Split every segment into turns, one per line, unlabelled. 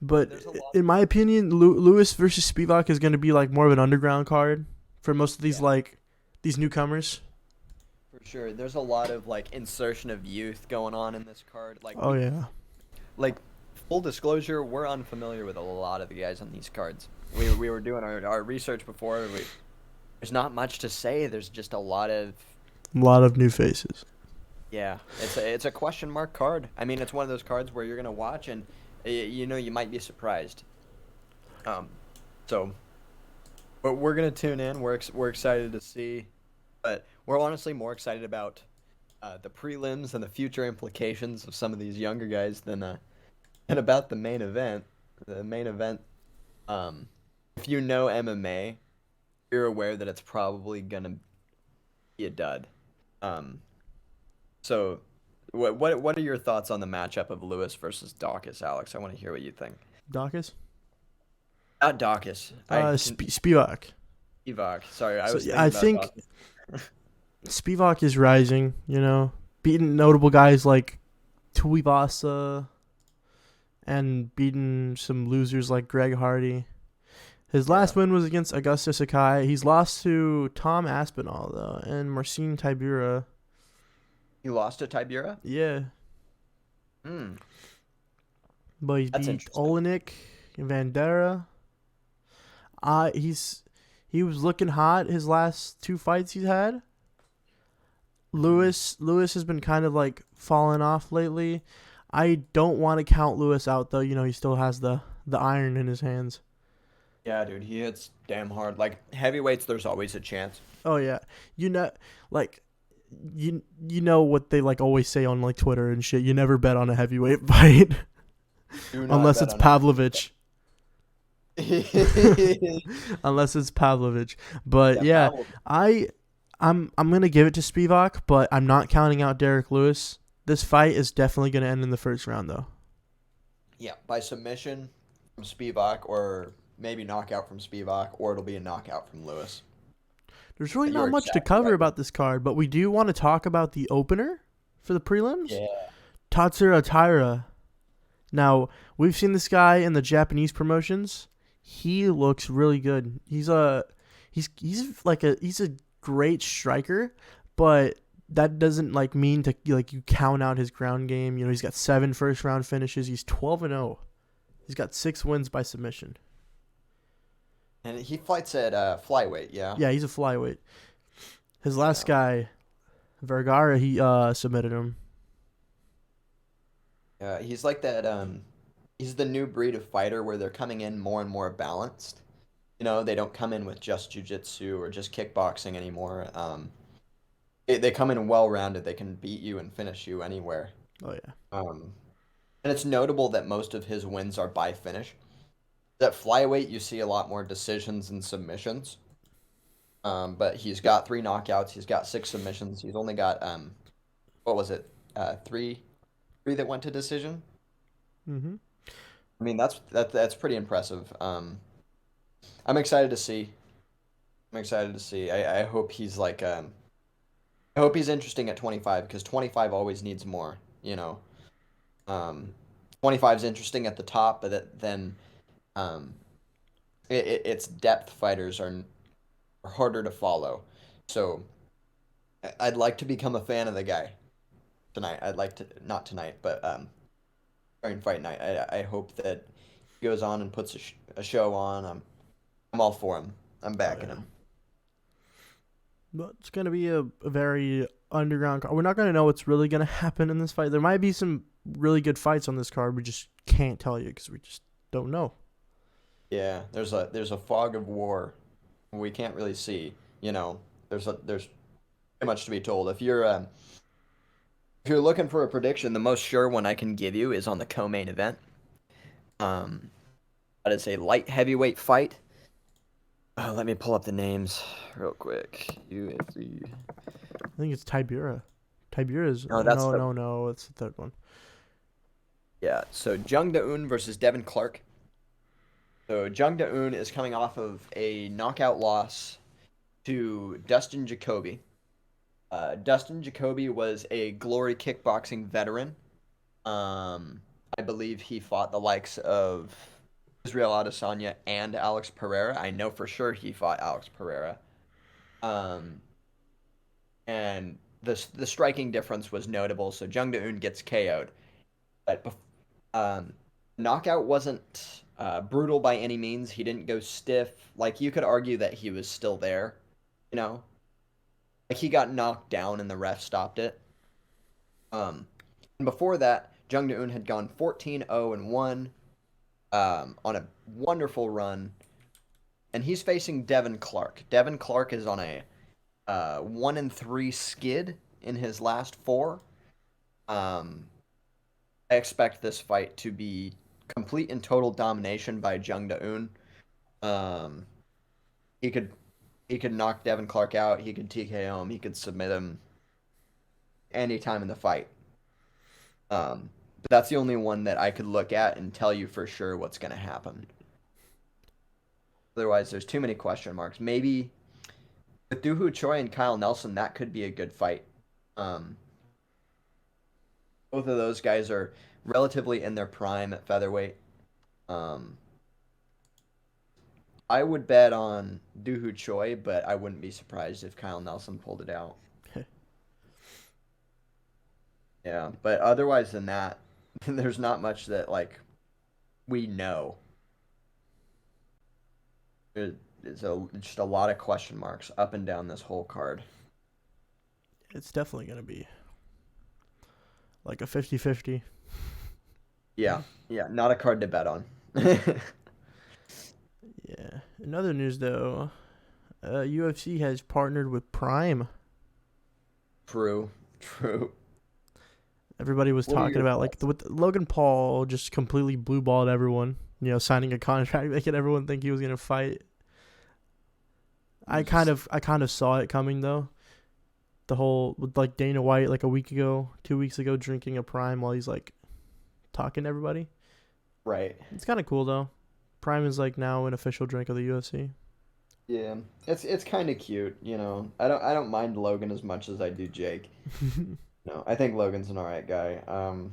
But
There's a lot.
in my opinion, Lewis versus Spivak is going to be like more of an underground card for most of these
Yeah,
like these newcomers.
for sure. There's a lot of like insertion of youth going on in this card. Like
Oh yeah,
like full disclosure, we're unfamiliar with a lot of the guys on these cards. We were doing our research before. There's not much to say. There's just a lot of
a lot of new faces.
yeah. It's a question mark card. I mean, it's one of those cards where you're gonna watch and you know you might be surprised. Um, so but we're gonna tune in. We're excited to see, but we're honestly more excited about the prelims and the future implications of some of these younger guys than about the main event. The main event, um, if you know MMA, you're aware that it's probably gonna be a dud. Um, so what are your thoughts on the matchup of Lewis versus Dawkins, Alex? I want to hear what you think.
Dawkins,
Not Dawkins. I can
Spivak.
Evok. Sorry, I
So
was
yeah, I
thinking about
think
Dawkins.
Spivak is rising. You know, beating notable guys like Tuivasa and beating some losers like Greg Hardy. His
Yeah,
last win was against Augusta Sakai. He's lost to Tom Aspinall though and Marcin Tybura.
he lost to Tibura.
Yeah,
Hmm,
but he's
that's
beat
interesting.
Olenek, Vandera. He was looking hot his last two fights he's had.
Hmm.
Lewis has been kind of like falling off lately. I don't want to count Lewis out though. You know he still has the iron in his hands.
Yeah, dude, he hits damn hard. Like heavyweights, there's always a chance.
Oh yeah, you know, like you know what they like always say on like Twitter and shit. You never bet on a heavyweight fight
Do not
unless
bet
it's
on a heavyweight
Pavlovich.
fight.
Unless it's Pavlovich. But
Yeah,
yeah,
Pavel.
I I'm gonna give it to Spivak, but I'm not counting out Derek Lewis. This fight is definitely gonna end in the first round though.
Yeah, by submission from Spivak, or maybe knockout from Spivak, or it'll be a knockout from Lewis.
There's really not
You're
much to
exactly
cover
right.
about this card, but we do want to talk about the opener for the prelims.
Yeah.
Tatsuro Taira. Now, we've seen this guy in the Japanese promotions. He looks really good. He's a great striker, but that doesn't like mean to like you count out his ground game. You know, he's got 7 first round finishes. He's 12-0. He's got 6 wins by submission.
And he fights at flyweight, yeah.
Yeah, he's a flyweight. His last
Yeah.
guy, Vergara, he submitted him.
He's like that he's the new breed of fighter where they're coming in more and more balanced. You know, they don't come in with just jujitsu or just kickboxing anymore. They come in well-rounded. They can beat you and finish you anywhere.
Oh yeah.
Um, and it's notable that most of his wins are by finish. At flyweight, you see a lot more decisions and submissions. But he's got 3 knockouts. He's got 6 submissions. He's only got what was it? Three that went to decision.
Mhm.
I mean, that's pretty impressive. I'm excited to see. I'm excited to see. I hope he's like I hope he's interesting at 25 because 25 always needs more. You know, 25 is interesting at the top, but then um, its depth fighters are harder to follow. So I'd like to become a fan of the guy tonight. I'd like to not tonight, but during fight night. I hope that he goes on and puts a show on. I'm all for him. I'm
Oh
backing
yeah.
him.
But it's gonna be a very underground card. We're not gonna know what's really gonna happen in this fight. There might be some really good fights on this card. We just can't tell you because we just don't know.
Yeah, there's a fog of war we can't really see. You know, there's too much to be told. If you're looking for a prediction, the most sure one I can give you is on the co-main event. Um, that is a light heavyweight fight. Let me pull up the names real quick. UFC.
I think it's Tibura. Tibura's
No, that's
no. It's the third one.
yeah. So Jung Da-un versus Devin Clark. So Jung Da-un is coming off of a knockout loss to Dustin Jacoby. Dustin Jacoby was a Glory kickboxing veteran. Um, I believe he fought the likes of Israel Adesanya and Alex Pereira. I know for sure he fought Alex Pereira. Um, and the striking difference was notable. So Jung Da-un gets KO'd, but um, knockout wasn't brutal by any means. He didn't go stiff. Like you could argue that he was still there, you know. Like he got knocked down and the ref stopped it. And before that, Jung Da-un had gone 14-0-1 on a wonderful run, and he's facing Devin Clark. Devin Clark is on a 1-3 skid in his last four. Um, I expect this fight to be complete and total domination by Jung Da-un. Um, he could he could knock Devin Clark out. He could TKO him. He could submit him anytime in the fight. But that's the only one that I could look at and tell you for sure what's going to happen. Otherwise, there's too many question marks. Maybe with Dooho Choi and Kyle Nelson, that could be a good fight. Um, Both of those guys are relatively in their prime at featherweight. Um, I would bet on Dooho Choi, but I wouldn't be surprised if Kyle Nelson pulled it out. Yeah, but otherwise than that, there's not much that like we know. It's just a lot of question marks up and down this whole card.
It's definitely going to be like a 50-50.
Yeah, yeah, not a card to bet on.
Yeah. In other news, though, UFC has partnered with Prime.
True, true.
Everybody was
What are
talking
your
about like
thoughts?
with Logan Paul just completely blue balled everyone. You know, signing a contract, making everyone think he was gonna fight. I kind of saw it coming though. The whole with like Dana White like a week ago, 2 weeks ago, drinking a Prime while he's like talking to everybody.
Right.
It's kind of cool though. Prime is like now an official drink of the UFC.
Yeah, it's kind of cute, you know. I don't mind Logan as much as I do Jake. No, I think Logan's an alright guy. I don't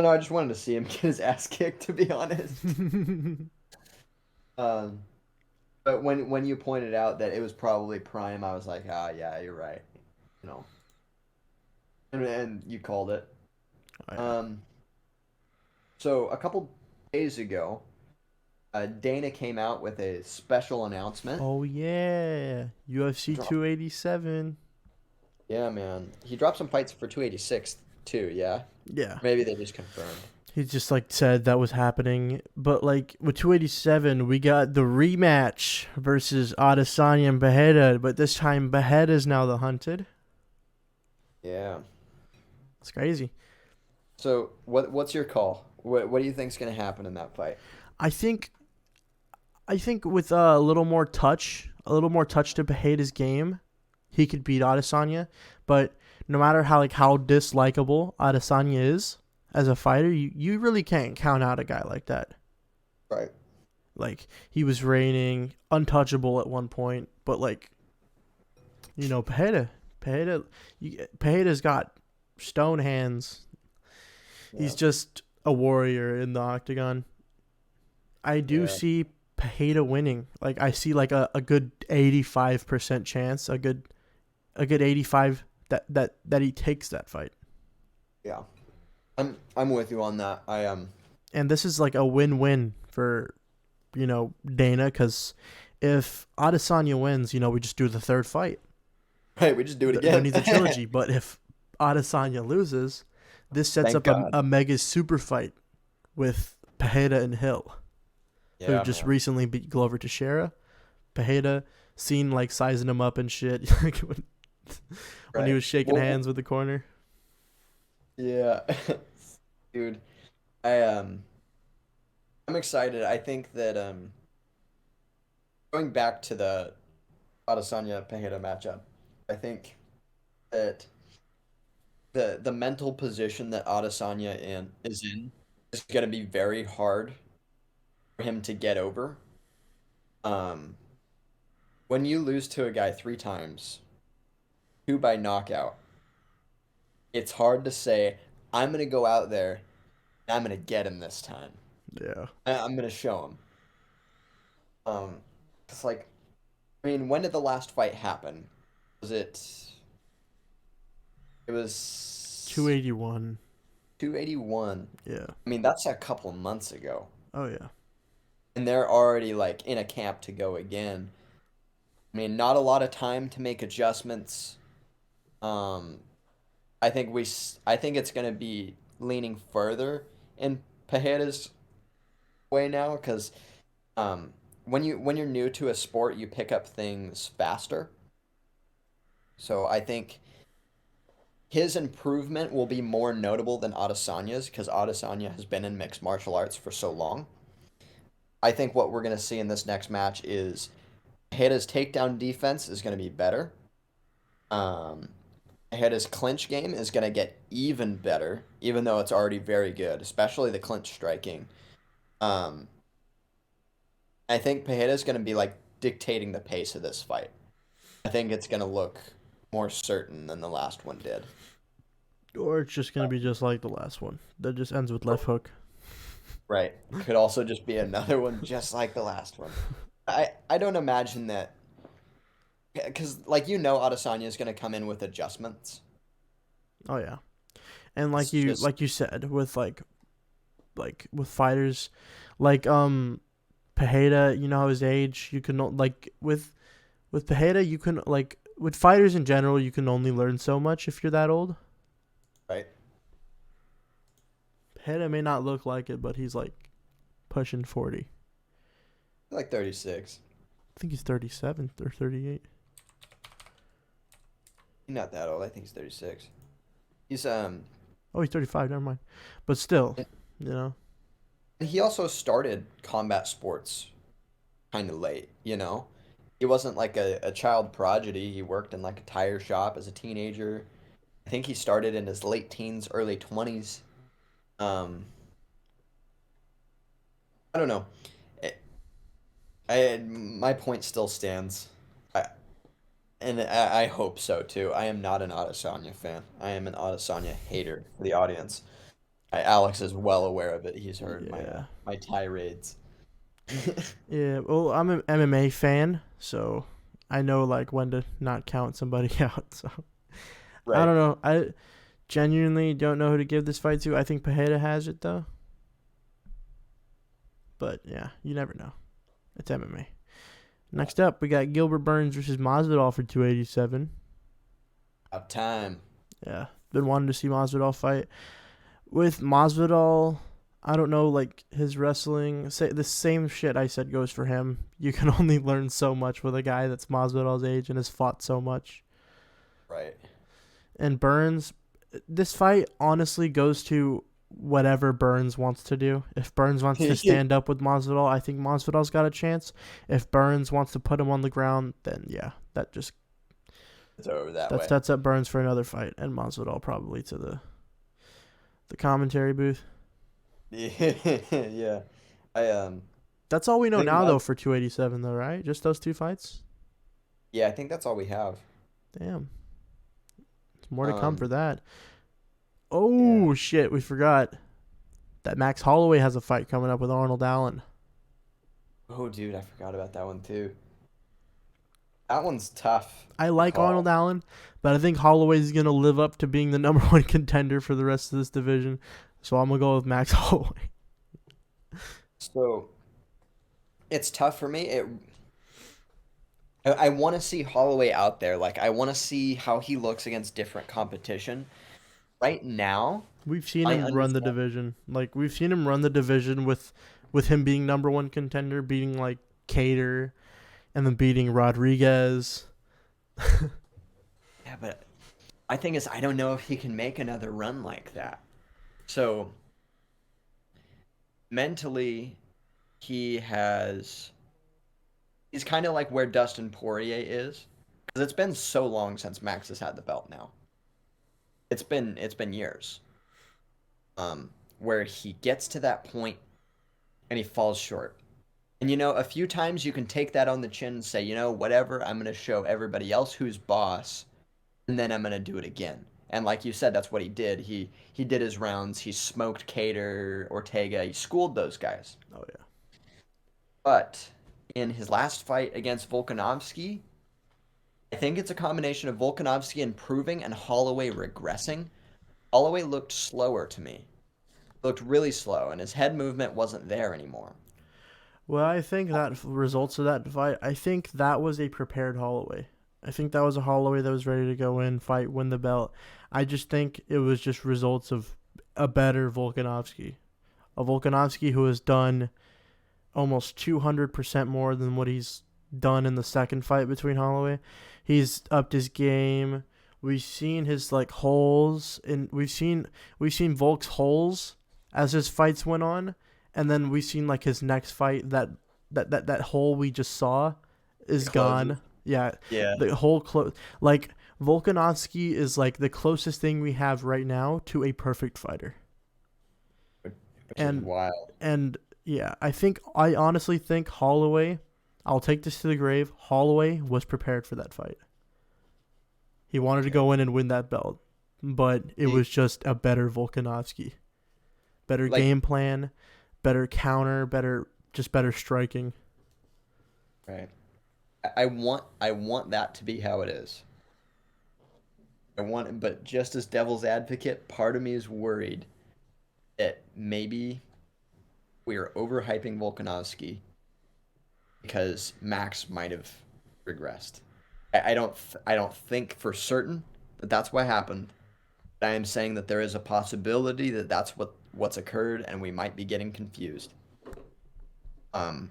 know. I just wanted to see him get his ass kicked, to be honest. Um, but when you pointed out that it was probably Prime, I was like, ah, yeah, you're right. You know, and you called it.
Oh yeah.
Um, so a couple days ago, Dana came out with a special announcement.
Oh yeah. UFC
Drop.
287.
Yeah, man. He dropped some fights for 286 too. Yeah,
Yeah.
maybe they just confirmed.
He just like said that was happening, but like with 287, we got the rematch versus Adesanya and Beheada, but this time Beheada is now the hunted.
Yeah.
It's crazy.
So what's your call? What do you think's gonna happen in that fight?
I think with a little more touch to Beheada's game, he could beat Adesanya. But no matter how dislikable Adesanya is as a fighter, you really can't count out a guy like that.
Right.
Like he was reigning untouchable at one point, but like Pereira's got stone hands.
Yeah.
He's just a warrior in the octagon. I do
Yeah.
see Pereira winning. Like I see like a good 85% chance, a good 85 that he takes that fight.
Yeah. I'm with you on that.
And this is like a win-win for Dana, cuz if Adesanya wins, we just do the third fight.
Right, we just do it
Don't
again.
need the trilogy. But if Adesanya loses, this sets
Thank
up
God.
a mega super fight with Pereira and Hill, who
Yeah,
just
man.
recently beat Glover Teixeira. Pereira seen like sizing him up and shit when he
Right.
was shaking
Well,
hands with the corner.
yeah. Dude, I I'm excited. I think that going back to the Adesanya Pereira matchup, I think that the mental position that Adesanya in is going to be very hard for him to get over. Um, when you lose to a guy three times, two by knockout, it's hard to say I'm going to go out there I'm gonna get him this time.
Yeah.
I'm gonna show him. It's like, I mean, when did the last fight happen? Was it? It was
281.
281.
Yeah.
I mean, that's a couple months ago,
Oh yeah.
and they're already like in a camp to go again. I mean, not a lot of time to make adjustments. Um, I think it's gonna be leaning further in Pereira's way now because um, when you're new to a sport, you pick up things faster. So I think his improvement will be more notable than Adesanya's because Adesanya has been in mixed martial arts for so long. I think what we're gonna see in this next match is Pereira's takedown defense is gonna be better. Um, Pereira's clinch game is gonna get even better, even though it's already very good, especially the clinch striking. Um, I think Pereira's gonna be like dictating the pace of this fight. I think it's gonna look more certain than the last one did.
Or it's just gonna be just like the last one that just ends with left hook.
Right. Could also just be another one just like the last one. I don't imagine that because like Adesanya is gonna come in with adjustments.
Oh yeah. And
It's just
like you said with like with fighters like Pereira, you know his age, you can like with Pereira you can like with fighters in general you can only learn so much if you're that old.
right.
Pereira may not look like it, but he's like pushing 40.
Like 36.
I think he's 37 or 38.
He's not that old. I think he's 36. He's
Oh, he's 35. Never mind. But still, you know.
he also started combat sports kind of late, you know? He wasn't like a child prodigy. He worked in like a tire shop as a teenager. I think he started in his late teens, early 20s. Um, I don't know. My point still stands. I I hope so too. I am not an Adesanya fan. I am an Adesanya hater for the audience. Alex is well aware of it. He's heard
Yeah.
my tirades.
Yeah. Well, I'm an MMA fan, so I know like when to not count somebody out. So I
Right.
don't know. I genuinely don't know who to give this fight to. I think Pereira has it though. But yeah, you never know. It's MMA. Next up, we got Gilbert Burns versus Masvidal for 287.
About time.
Yeah, been wanting to see Masvidal fight. With Masvidal, I don't know, like his wrestling. Say the same shit I said goes for him. You can only learn so much with a guy that's Masvidal's age and has fought so much.
Right.
And Burns, this fight honestly goes to whatever Burns wants to do. If Burns wants to stand up with Masvidal, I think Masvidal's got a chance. If Burns wants to put him on the ground, then yeah,
It's over that
that
way.
sets up Burns for another fight, and Masvidal probably to the commentary booth.
Yeah. I
That's all we
I
know
think
now, though,
Mas
for 287, though, right? Just those two fights?
yeah, I think that's all we have.
Damn. There's more to come for
Um
that.
yeah.
Oh, shit. We forgot that Max Holloway has a fight coming up with Arnold Allen.
Oh dude, I forgot about that one too. That one's tough
I
to
like Arnold
call.
Allen, but I think Holloway's going to live up to being the number one contender for the rest of this division. So I'm going to go with Max Holloway.
So it's tough for me. I want to see Holloway out there. Like I want to see how he looks against different competition. Right now,
We've seen
I
him run the
understand.
division. Like, we've seen him run the division with him being number one contender, beating, like, Cater, and then beating Rodriguez.
Yeah, but I think is I don't know if he can make another run like that. So mentally, he has he's kind of like where Dustin Poirier is because it's been so long since Max has had the belt now. It's been years. Where he gets to that point and he falls short. And a few times you can take that on the chin and say, whatever, I'm gonna show everybody else who's boss, and then I'm gonna do it again. And like you said, that's what he did. He did his rounds. He smoked Cater, Ortega. He schooled those guys.
Oh yeah.
But in his last fight against Volkanovski, I think it's a combination of Volkanovski improving and Holloway regressing. Holloway looked slower to me. Looked really slow, and his head movement wasn't there anymore.
Well, I think that results of that fight. I think that was a prepared Holloway. I think that was a Holloway that was ready to go in, fight, win the belt. I just think it was just results of a better Volkanovski, a Volkanovski who has done almost 200% more than what he's done in the second fight between Holloway. He's upped his game. We've seen his like holes, and we've seen Volk's holes as his fights went on, and then we've seen like his next fight that hole we just saw is
Closes.
gone. Yeah,
Yeah,
the whole like Volkanovski is like the closest thing we have right now to a perfect fighter,
which is
and
wild.
and yeah, I honestly think Holloway. I'll take this to the grave. Holloway was prepared for that fight. He wanted to
Okay.
go in and win that belt, but it
He-
was just a better Volkanovski, better
Like,
game plan, better counter, better striking.
right. I want that to be how it is. I want it, but just as devil's advocate, part of me is worried that maybe we are overhyping Volkanovski because Max might have regressed. I don't think for certain that that's what happened. But I am saying that there is a possibility that that's what's occurred, and we might be getting confused. Um,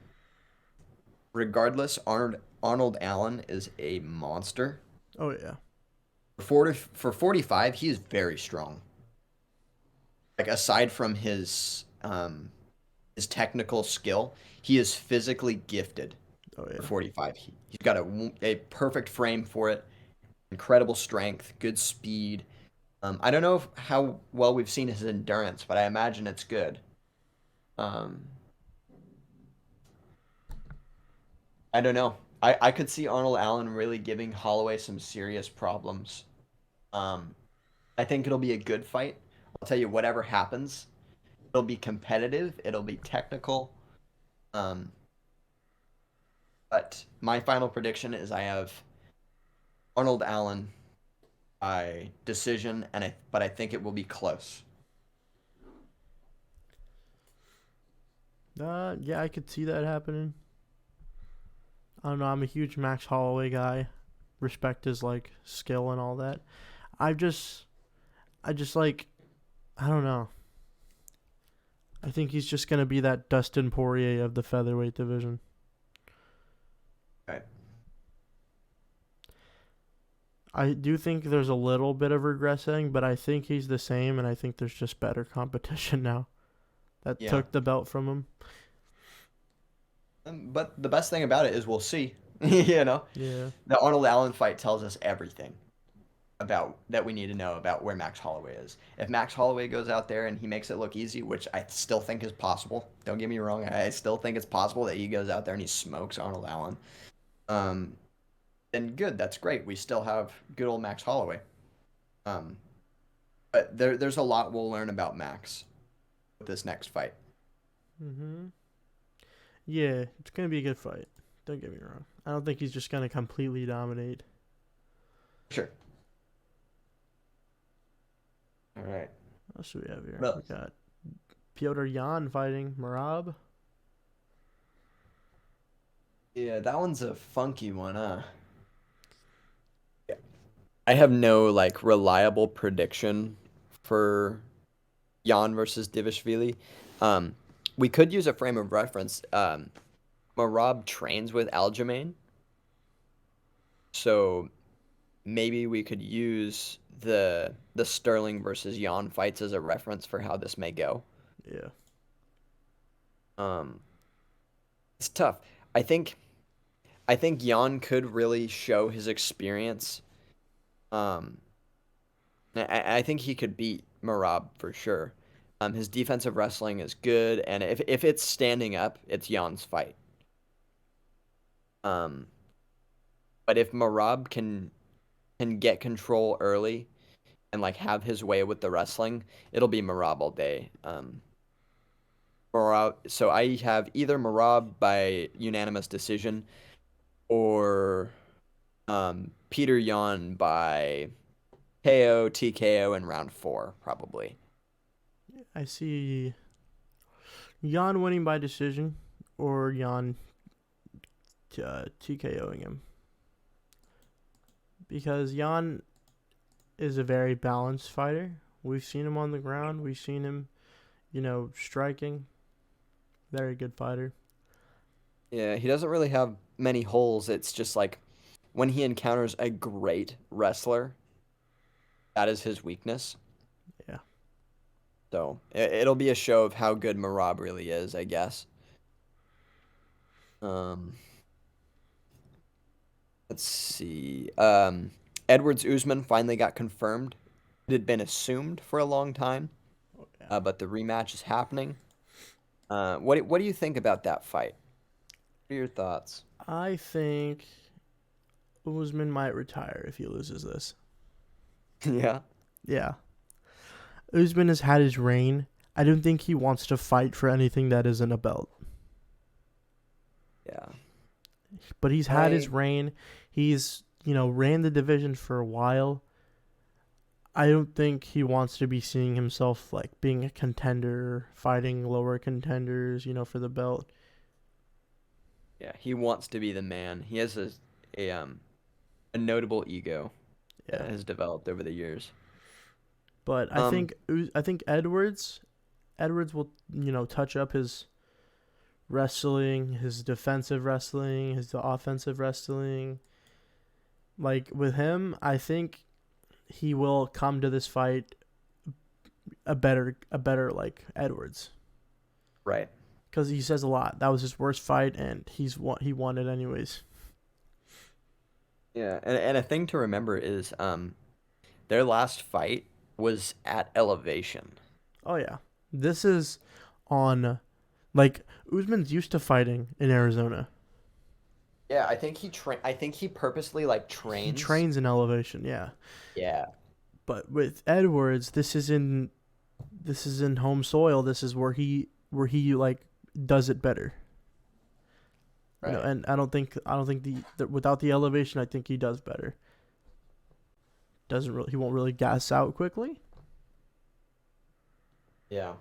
Regardless, Arnold Allen is a monster.
Oh yeah,
For 45, he is very strong. Like aside from his technical skill, he is physically gifted
oh
for
yeah.
45. He's got a perfect frame for it, incredible strength, good speed. I don't know how well we've seen his endurance, but I imagine it's good. Um, I don't know. I could see Arnold Allen really giving Holloway some serious problems. Um, I think it'll be a good fight. I'll tell you, whatever happens, it'll be competitive, it'll be technical. Um, but my final prediction is I have Arnold Allen by decision, but I think it will be close.
Yeah, I could see that happening. I don't know. I'm a huge Max Holloway guy. Respect his like skill and all that. I just, I just like, I don't know. I think he's just gonna be that Dustin Poirier of the featherweight division.
Right.
I do think there's a little bit of regressing, but I think he's the same, and I think there's just better competition now that
Yeah.
took the belt from him.
But the best thing about it is we'll see. You know,
Yeah,
the Arnold Allen fight tells us everything about that we need to know about where Max Holloway is. If Max Holloway goes out there and he makes it look easy, which I still think is possible. Don't get me wrong, I still think it's possible that he goes out there and he smokes Arnold Allen. Um, then good, that's great. We still have good old Max Holloway. Um, but there's a lot we'll learn about Max with this next fight.
mhm. Yeah, it's gonna be a good fight. Don't get me wrong. I don't think he's just gonna completely dominate.
Sure. All right.
What else do we have here? We
Well,
got Piotr Jan fighting Marab.
yeah, that one's a funky one, huh? I have no like reliable prediction for Jan versus Divashvili. Um, we could use a frame of reference. Marab trains with Aljamain, so maybe we could use the Sterling versus Jan fights as a reference for how this may go.
Yeah.
Um, it's tough. I think I think Jan could really show his experience. Um, I think he could beat Marab for sure. His defensive wrestling is good, and if it's standing up, it's Jan's fight. Um, but if Marab can get control early and like have his way with the wrestling, it'll be Merab all day. Merab, so I have either Merab by unanimous decision or Peter Yan by KO, TKO in round 4, probably.
I see Jan winning by decision or Jan TKOing him. Because Jan is a very balanced fighter. We've seen him on the ground. We've seen him, striking. Very good fighter.
Yeah, he doesn't really have many holes. It's just like when he encounters a great wrestler, that is his weakness.
Yeah.
So it'll be a show of how good Merab really is, I guess. Let's see. Edwards Usman finally got confirmed. It had been assumed for a long time, but the rematch is happening. What do you think about that fight? What are your thoughts?
I think Usman might retire if he loses this.
Yeah.
Yeah. Usman has had his reign. I don't think he wants to fight for anything that isn't a belt.
Yeah.
But he's had his reign. He's, ran the division for a while. I don't think he wants to be seeing himself like being a contender, fighting lower contenders, for the belt.
Yeah, he wants to be the man. He has a notable ego that has developed over the years.
But I think Edwards will, touch up his wrestling, his defensive wrestling, his offensive wrestling. Like with him, I think he will come to this fight a better like Edwards.
Right.
Because he says a lot. That was his worst fight, and he won it anyways.
Yeah, and a thing to remember is their last fight was at Elevation.
Oh yeah, this is on, like Usman's used to fighting in Arizona.
Yeah, I think he purposely like trains.
He trains in Elevation, yeah.
Yeah.
But with Edwards, this is in home soil. This is where he like does it better.
Right.
And I don't think the without the elevation, I think he does better. He won't really gas out quickly.
Yeah.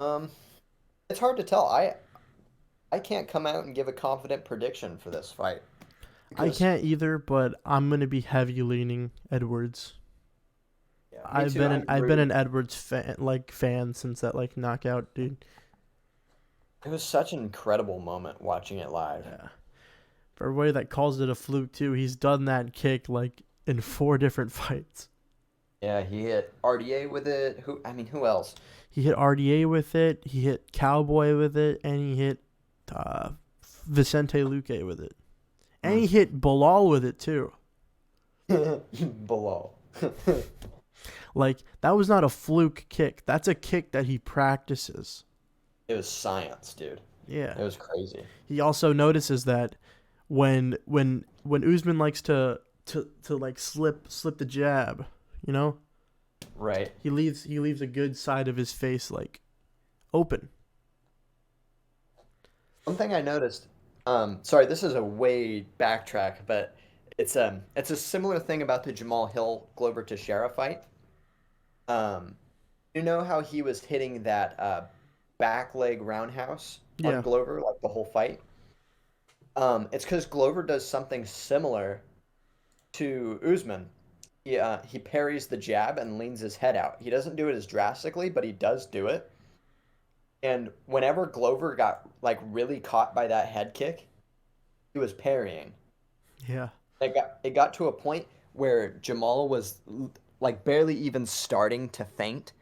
It's hard to tell. I can't come out and give a confident prediction for this fight.
I can't either, but I'm gonna be heavy leaning Edwards.
Yeah,
I've been an Edwards fan since that knockout, dude.
It was such an incredible moment watching it live.
Yeah. For everybody that calls it a fluke too, he's done that kick in 4 different fights.
Yeah, he hit RDA with it. Who else?
He hit RDA with it. He hit Cowboy with it, and he hit Vicente Luque with it, and he hit Bilal with it too.
Bilal.
That was not a fluke kick. That's a kick that he practices.
It was science, dude.
Yeah.
It was crazy.
He also notices that when Usman likes to slip the jab,
Right.
He leaves a good side of his face open.
One thing I noticed, sorry, this is a way backtrack, but it's a similar thing about the Jamal Hill Glover Teixeira fight. You know how he was hitting that back leg roundhouse on Glover the whole fight? It's because Glover does something similar to Usman. He parries the jab and leans his head out. He doesn't do it as drastically, but he does do it. And whenever Glover got really caught by that head kick, he was parrying.
Yeah.
It got to a point where Jamal was barely even starting to feint,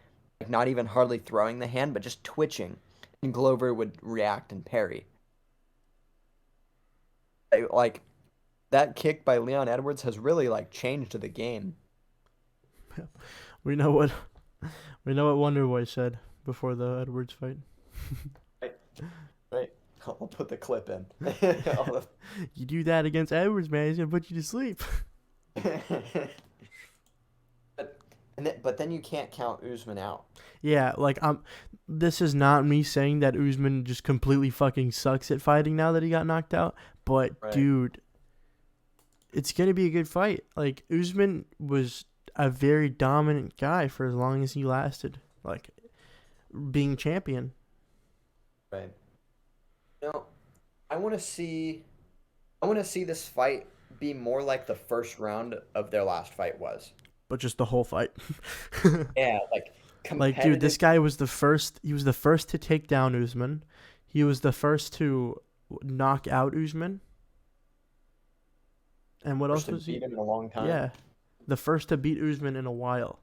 not even hardly throwing the hand, but just twitching, and Glover would react and parry. That kick by Leon Edwards has really changed the game.
We know what Wonderboy said before the Edwards fight.
Right. I'll put the clip in.
You do that against Edwards, man, he's gonna put you to sleep.
but then you can't count Usman out.
Yeah, like this is not me saying that Usman just completely fucking sucks at fighting now that he got knocked out, but
Right.
dude, it's gonna be a good fight. Like Usman was a very dominant guy for as long as he lasted, like being champion.
Right. No, I want to see. I want to see this fight be more like the first round of their last fight was.
But just the whole fight.
Yeah, like
Like, dude,
competitive.
this guy was the first. He was the first to take down Usman. He was the first to knock out Usman. And what
First
else
to
was he?
beat him in a long time.
Yeah, the first to beat Usman in a while.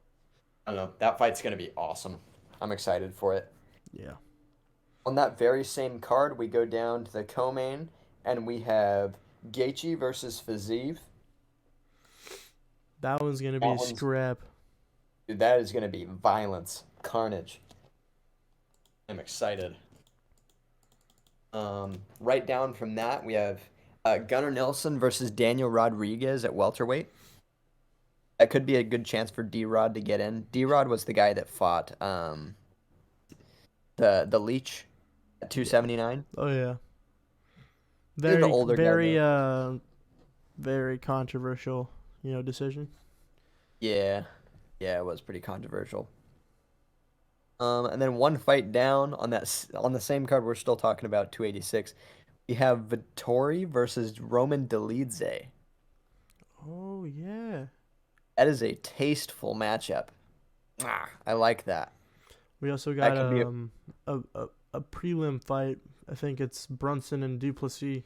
I don't know. That fight's gonna be awesome. I'm excited for it.
Yeah,
On that very same card, we go down to the co-main, and we have Gaethje versus Fiziev.
that one's gonna be
That
a
one's,
scrap.
dude, that is gonna be violence, carnage. I'm excited. Right down from that, we have Gunnar Nelson versus Daniel Rodriguez at welterweight. That could be a good chance for D-Rod to get in. D-Rod was the guy that fought the Leech at
Yeah.
279.
Oh yeah.
He's the
Very,
older guy
very,
though.
very controversial. Decision.
Yeah, yeah, it was pretty controversial. And then one fight down on on the same card we're still talking about 286. We have Vittori versus Roman Dolidze.
Oh yeah.
That is a tasteful matchup. I like that.
We also
That
got
could be
a prelim fight. I think it's Brunson and Duplessis.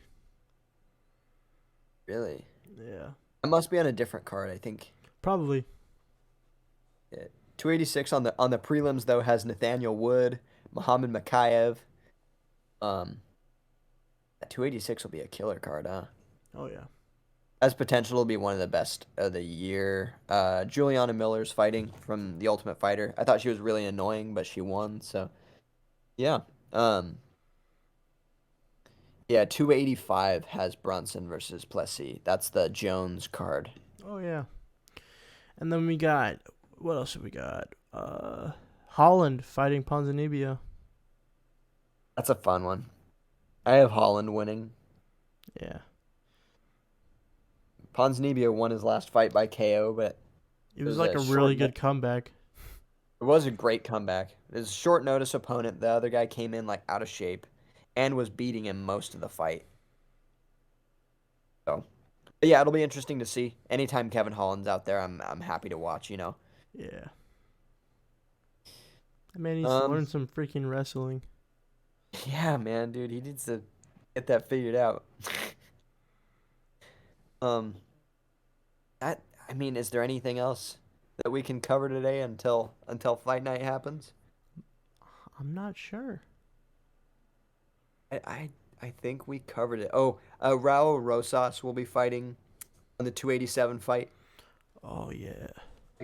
really.
Yeah,
It must be on a different card, I think.
probably.
Yeah. 286 on the prelims though has Nathaniel Wood, Muhammad Makayev. Um, 286 will be a killer card, huh?
Oh yeah.
Has potential to be one of the best of the year. Juliana Miller's fighting from The Ultimate Fighter. I thought she was really annoying, but she won. So yeah. Um, yeah. 285 has Brunson versus Plessis. That's the Jones card.
Oh yeah. And then we got what else have we got? Holland fighting Ponzinibbio.
That's a fun one. I have Holland winning.
Yeah.
Ponzinibbio won his last fight by KO, but
It
it
was
was
like
a
a
short.
really good comeback.
It was a great comeback. It was a short notice opponent. The other guy came in like out of shape, and was beating him most of the fight. So, but yeah, it'll be interesting to see. Anytime Kevin Holland's out there, I'm happy to watch.
Yeah. That man needs to
Um,
learn some freaking wrestling.
yeah, man, dude, he needs to get that figured out. Um, that I mean, is there anything else that we can cover today until fight night happens?
I'm not sure.
I I, I think we covered it. Oh, Raul Rosas will be fighting on the 287
Oh yeah.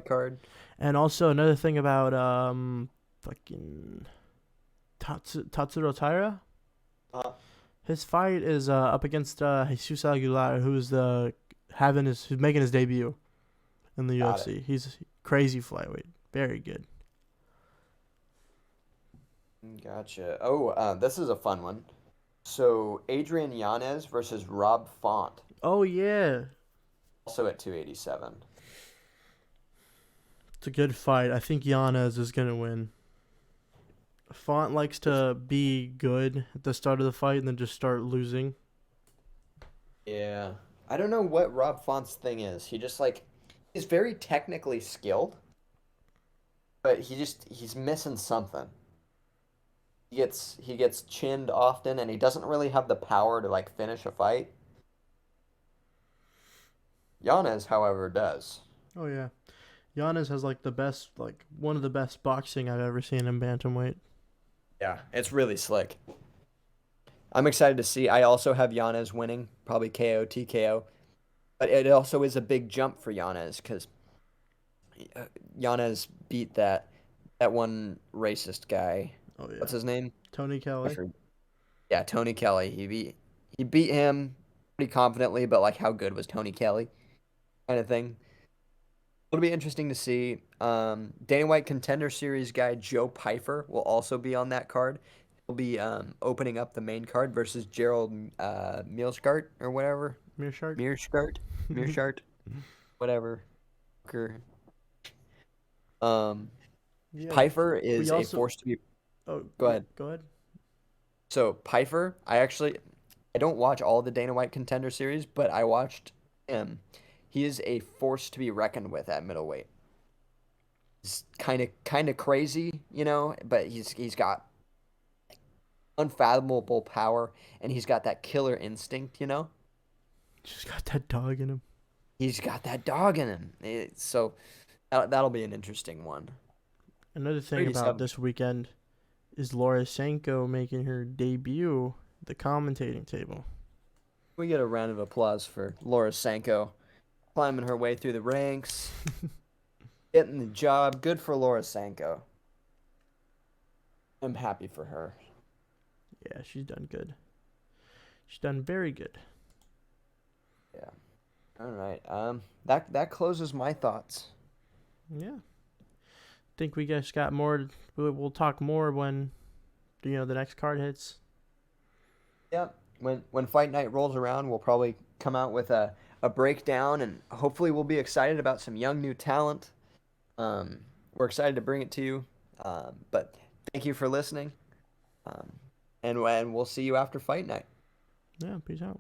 card.
And also another thing about fucking Tatsuro Taira.
Uh,
His fight is up against Jesus Aguilar, who's making his debut in the
got it.
UFC. He's crazy flyweight, very good.
Gotcha. Oh, this is a fun one. So Adrian Yanez versus Rob Font,
Oh yeah,
also at 287.
it's a good fight. I think Yanez is gonna win. Font likes to be good at the start of the fight and then just start losing.
Yeah. I don't know what Rob Font's thing is. He's very technically skilled, but he's missing something. He gets chinned often, and he doesn't really have the power to like finish a fight. Yanez, however, does.
Oh yeah, Yanez has like the best, like one of the best boxing I've ever seen in bantamweight.
Yeah, it's really slick. I'm excited to see. I also have Yanez winning, probably KO, TKO. But it also is a big jump for Yanez because Yanez beat that one racist guy.
Oh
What's
yeah,
his name?
Tony
I
Kelly.
forget. Yeah, Tony Kelly. He beat him pretty confidently, but like how good was Tony Kelly? Kind of thing. It'll be interesting to see. Dana White Contender Series guy Joe Pyfer will also be on that card. He'll be opening up the main card versus Gerald Mearshart or whatever.
Mearshart.
Mearshart, Mearshart, whatever. Um,
Yeah.
Pyfer
We
is a
also.
force to be.
Oh,
Go
yeah.
ahead.
Go ahead.
So Pyfer, I don't watch all the Dana White Contender Series, but I watched him. He is a force to be reckoned with at middleweight. He's kind of crazy, but he's got unfathomable power, and he's got that killer instinct.
Just got that dog in him.
He's got that dog in him. So that'll be an interesting one.
Another thing
Ladies
about
have
this weekend is Laura Sanko making her debut at the commentating table.
We get a round of applause for Laura Sanko climbing her way through the ranks, getting the job. Good for Laura Sanko. I'm happy for her.
Yeah, she's done good. She's done very good.
Yeah. All right. That closes my thoughts.
Yeah. Think we just got more. We'll talk more when, the next card hits.
Yep. When fight night rolls around, we'll probably come out with a breakdown, and hopefully we'll be excited about some young new talent. We're excited to bring it to you. But thank you for listening. And we'll see you after fight night.
Yeah, peace out.